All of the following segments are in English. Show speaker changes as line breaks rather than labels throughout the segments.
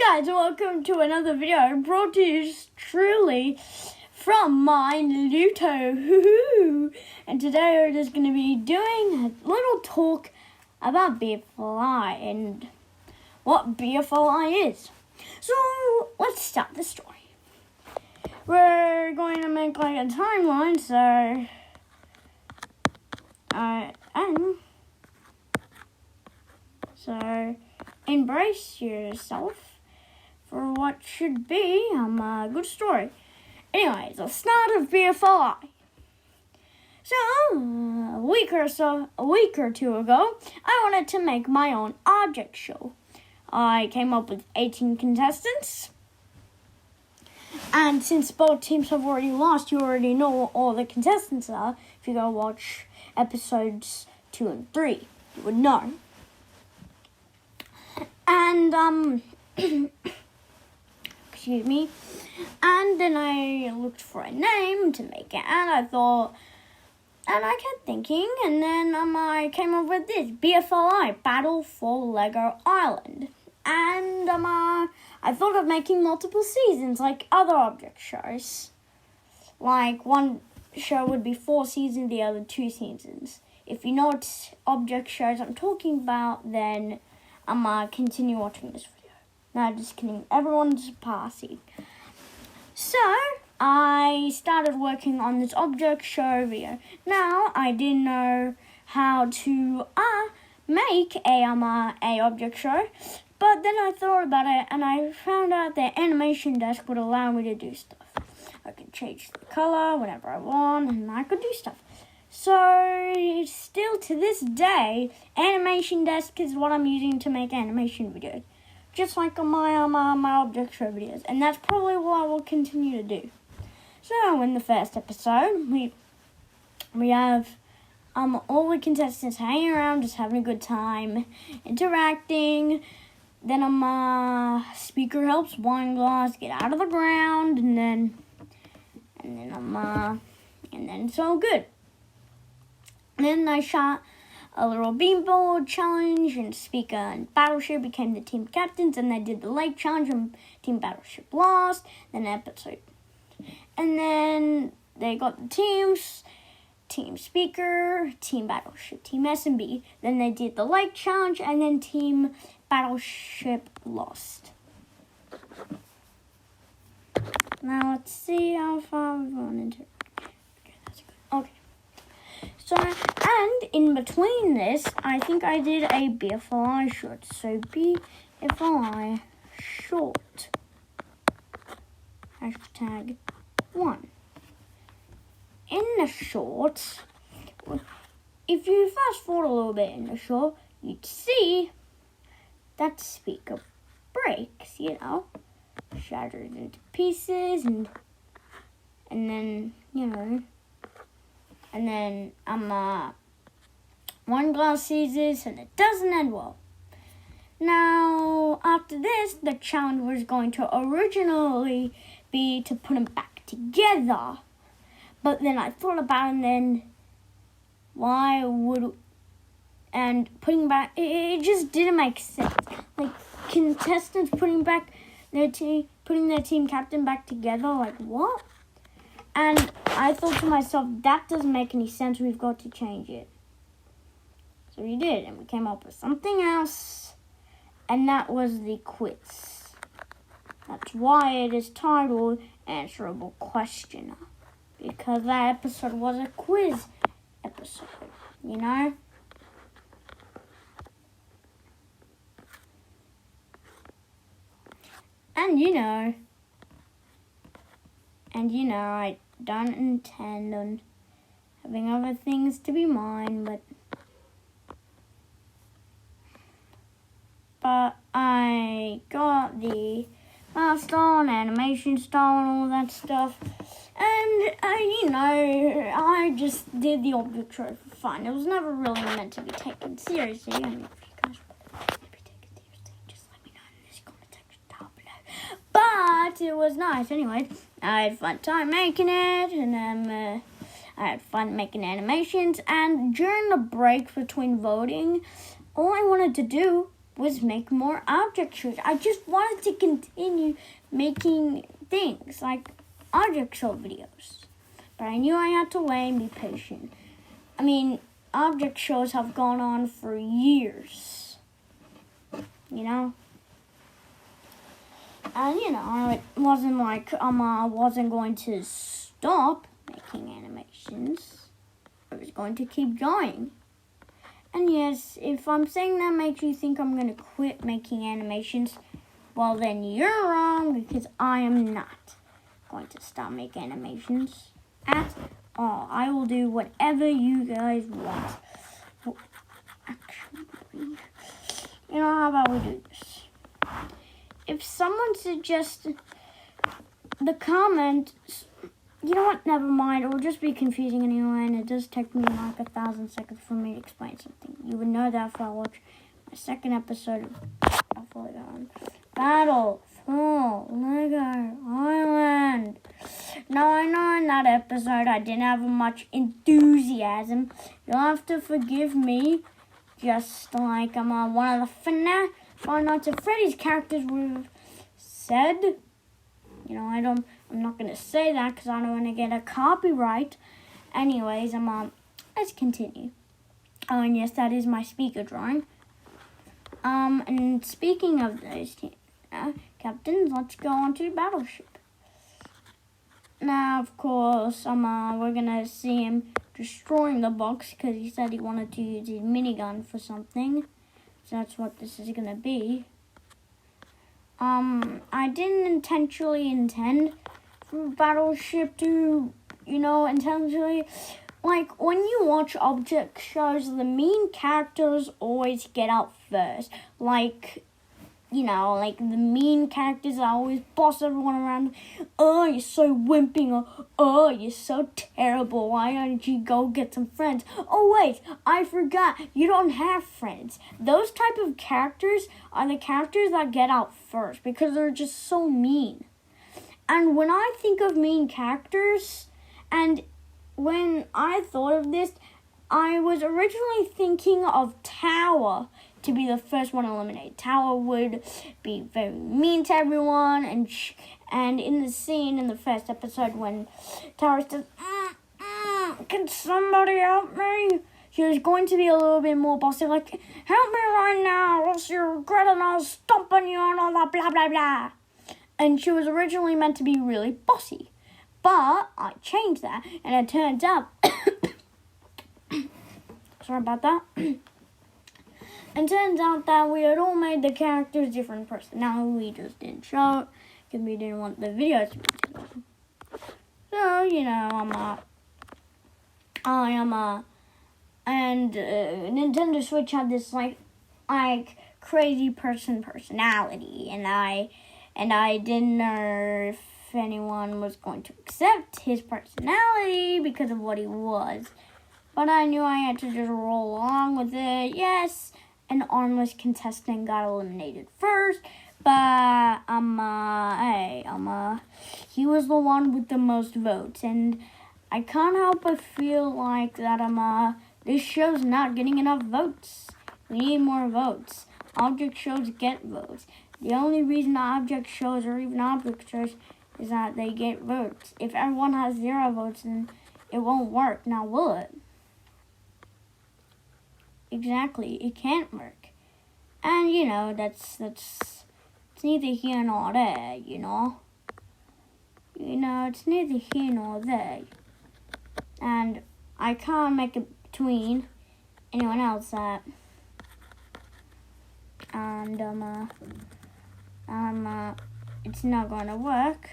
guys, welcome to another video brought to you truly from my Luto. And today we're just going to be doing a little talk about BFLI and what BFLI is. So let's start the story. We're going to make like a timeline, so embrace yourself for what should be a good story. Anyways, the start of BFLI. So a week or two ago, I wanted to make my own object show. I came up with 18 contestants. And since both teams have already lost, you already know what all the contestants are. If you go watch episodes 2 and 3, you would know. And, excuse me. And then I looked for a name to make it, and I kept thinking, and then I came up with this, BFLI, Battle for Lego Island. And I thought of making multiple seasons like other object shows. Like one show would be 4 seasons, the other 2 seasons. If you know what object shows I'm talking about, then continue watching this video. No, just kidding. Everyone's passing. So I started working on this object show video. Now I didn't know how to make a object show. But then I thought about it, and I found out that animation desk would allow me to do stuff. I could change the color whenever I want, and I could do stuff. So, still to this day, animation desk is what I'm using to make animation videos. Just like on my object show videos. And that's probably what I will continue to do. So, in the first episode, we have all the contestants hanging around, just having a good time, interacting. Then speaker helps wine glass get out of the ground, and then it's all good. And then I shot a little beanball challenge, and Speaker and Battleship became the team captains, and they did the lake challenge, and Team Battleship lost. Then episode, and then they got the teams. Team Speaker, Team Battleship, Team S&B. Then they did the lake challenge, and then Team Battleship lost. Now let's see how far we've gone into it. Okay, that's good. Okay. So, and in between this, I think I did a BFLI short. So BFLI short. #1. In the short, if you fast forward a little bit in the short, you'd see that speaker breaks, shatters into pieces, and then, and then one glass seizes, and it doesn't end well. Now, after this, the challenge was going to originally be to put them back together. But then I thought about it, and then putting back, it just didn't make sense. Like, contestants putting their team captain back together, like, what? And I thought to myself, that doesn't make any sense, we've got to change it. So we did, and we came up with something else, and that was the quiz. That's why it is titled Answerable Questioner. Because that episode was a quiz episode, And I don't intend on having other things to be mine, but I got the style and animation style and all that stuff. And, I just did the object show for fun. It was never really meant to be taken seriously. I mean, if you guys want to be taken seriously, just let me know in this comment section down below. But it was nice anyway. I had fun time making it, and I had fun making animations. And during the break between voting, all I wanted to do was make more object shows. I just wanted to continue making things like object show videos. But I knew I had to wait and be patient. I mean, object shows have gone on for years. You know? And, you know, it wasn't like I wasn't going to stop making animations. I was going to keep going. And yes, if I'm saying that makes you think I'm going to quit making animations, well then you're wrong, because I am not going to stop making animations at all. I will do whatever you guys want. Well, actually, you know, how about we do this? If someone suggests the comment, you know what, never mind, it will just be confusing anyway, and it does take me like 1,000 seconds for me to explain something. You would know that if I watch my second episode of Battle for Lego Island. Now, I know in that episode I didn't have much enthusiasm. You'll have to forgive me, just like one of the Five Nights at Freddy's characters would have said. You know, I'm not going to say that because I don't want to get a copyright. Anyways, let's continue. Oh, and yes, that is my speaker drawing. And speaking of those captains, let's go on to the battleship. Now, of course, we're going to see him destroying the box because he said he wanted to use his minigun for something. So that's what this is going to be. I didn't intentionally intend for Battleship to, intentionally. Like, when you watch object shows, the main characters always get out first. Like, like the main characters are always boss everyone around. Oh, you're so wimping. Or, oh, you're so terrible. Why don't you go get some friends? Oh, wait, I forgot. You don't have friends. Those type of characters are the characters that get out first because they're just so mean. And when I think of mean characters, and when I thought of this, I was originally thinking of Tower to be the first one eliminated. Tower would be very mean to everyone, and in the scene in the first episode when Tower says, can somebody help me? She was going to be a little bit more bossy, like, help me right now, or else you'll regret it and I'll stomp on you and all that blah blah blah. And she was originally meant to be really bossy. But I changed that, and it turns out, sorry about that. It turns out that we had all made the characters different personalities. We just didn't show it because we didn't want the videos to be taken. So, and Nintendo Switch had this like crazy personality, and I didn't know if anyone was going to accept his personality because of what he was. But I knew I had to just roll along with it. Yes, an armless contestant got eliminated first, but he was the one with the most votes, and I can't help but feel like that this show's not getting enough votes. We need more votes. Object shows get votes. The only reason object shows or even object shows is that they get votes. If everyone has 0 votes, then it won't work. Now, will it? Exactly, it can't work. And, that's it's neither here nor there, it's neither here nor there. And I can't make it between anyone else that. And, it's not going to work.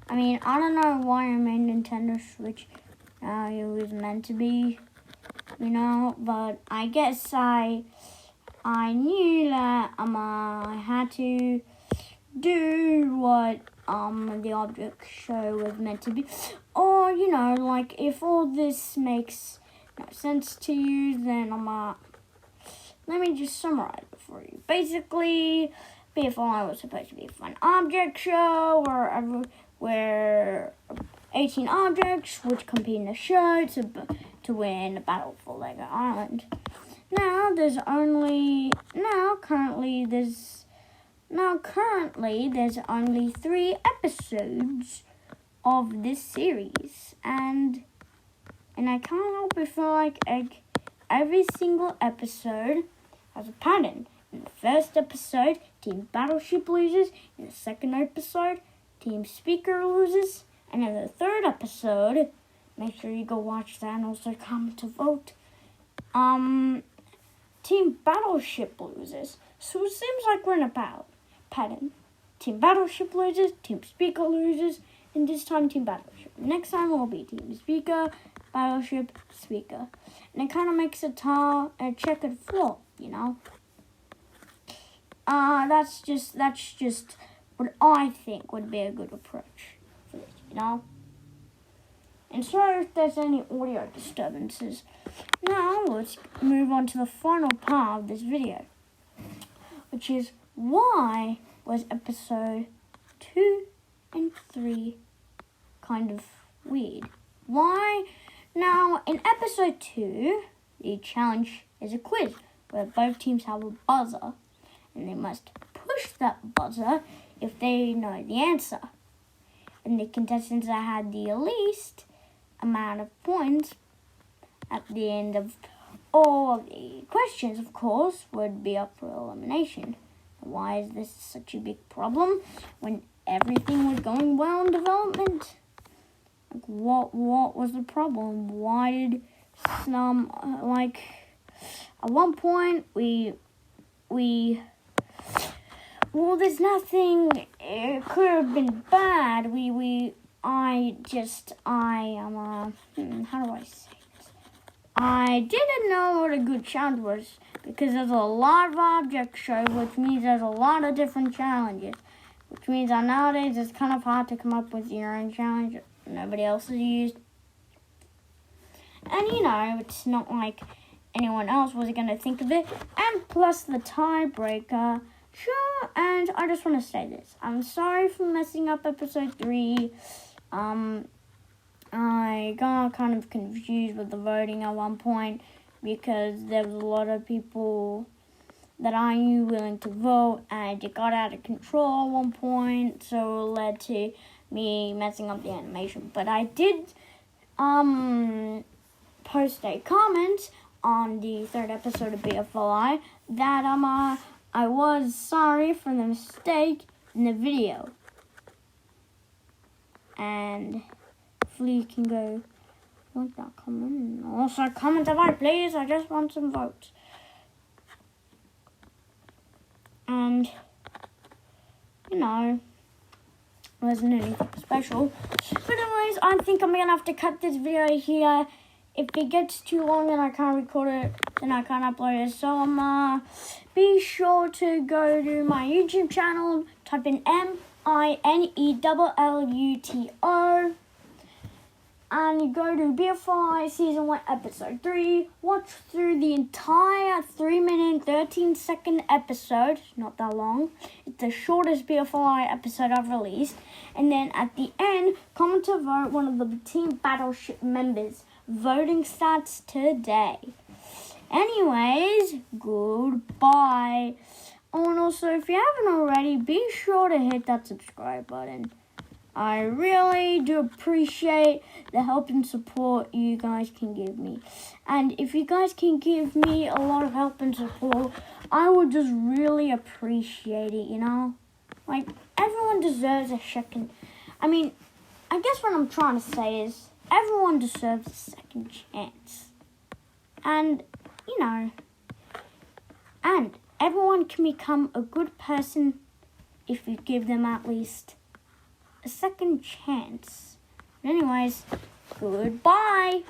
I mean, I don't know why I made Nintendo Switch. It was meant to be, but I guess I knew that I had to do what the object show was meant to be. Or, like if all this makes no sense to you, then let me just summarize it for you. Basically, BFLI was supposed to be a fun object show where 18 objects would compete in the show to win a battle for Lego Island. Currently there's only 3 episodes of this series, and I can't help but feel like every single episode has a pattern. In the first episode, Team Battleship loses. In the second episode, Team Speaker loses. And in the third episode, make sure you go watch that and also comment to vote. Team Battleship loses. So it seems like we're in a pattern. Team Battleship loses, Team Speaker loses, and this time Team Battleship. Next time will be Team Speaker, Battleship, Speaker. And it kind of makes a checkered floor, you know. That's just what I think would be a good approach for this, you know. And sorry if there's any audio disturbances. Now let's move on to the final part of this video, which is why was episode 2 and 3 kind of weird? Why? Now, in episode 2, the challenge is a quiz where both teams have a buzzer, and they must push that buzzer if they know the answer. And the contestants that had the least amount of points at the end of all of the questions, of course, would be up for elimination. Why is this such a big problem when everything was going well in development? Like, what was the problem? Why did some, at one point well, there's nothing, it could have been bad. How do I say this? I didn't know what a good challenge was because there's a lot of object show, which means there's a lot of different challenges, which means that nowadays it's kind of hard to come up with your own challenge that nobody else has used. And, you know, it's not like anyone else was going to think of it. And plus the tiebreaker. Sure, and I just want to say this. I'm sorry for messing up episode 3. I got kind of confused with the voting at one point because there was a lot of people that I knew willing to vote, and it got out of control at one point, so it led to me messing up the animation. But I did post a comment on the 3rd episode of BFLI that I was sorry for the mistake in the video. And hopefully you can go like that comment. Also comment about, please. I just want some votes. And, you know, it wasn't anything special. But anyways, I think I'm going to have to cut this video here. If it gets too long and I can't record it, then I can't upload it. So be sure to go to my YouTube channel, type in MINELLUTO, and you go to BFLI Season 1, Episode 3. Watch through the entire 3-minute, 13-second episode. Not that long. It's the shortest BFLI episode I've released. And then at the end, comment to vote one of the Team Battleship members. Voting starts today. Anyways, goodbye. Oh, and also, if you haven't already, be sure to hit that subscribe button. I really do appreciate the help and support you guys can give me. And if you guys can give me a lot of help and support, I would just really appreciate it, you know? Like, everyone deserves a second. I mean, I guess what I'm trying to say is, everyone deserves a second chance. And, you know, and everyone can become a good person if you give them at least a second chance. Anyways, goodbye.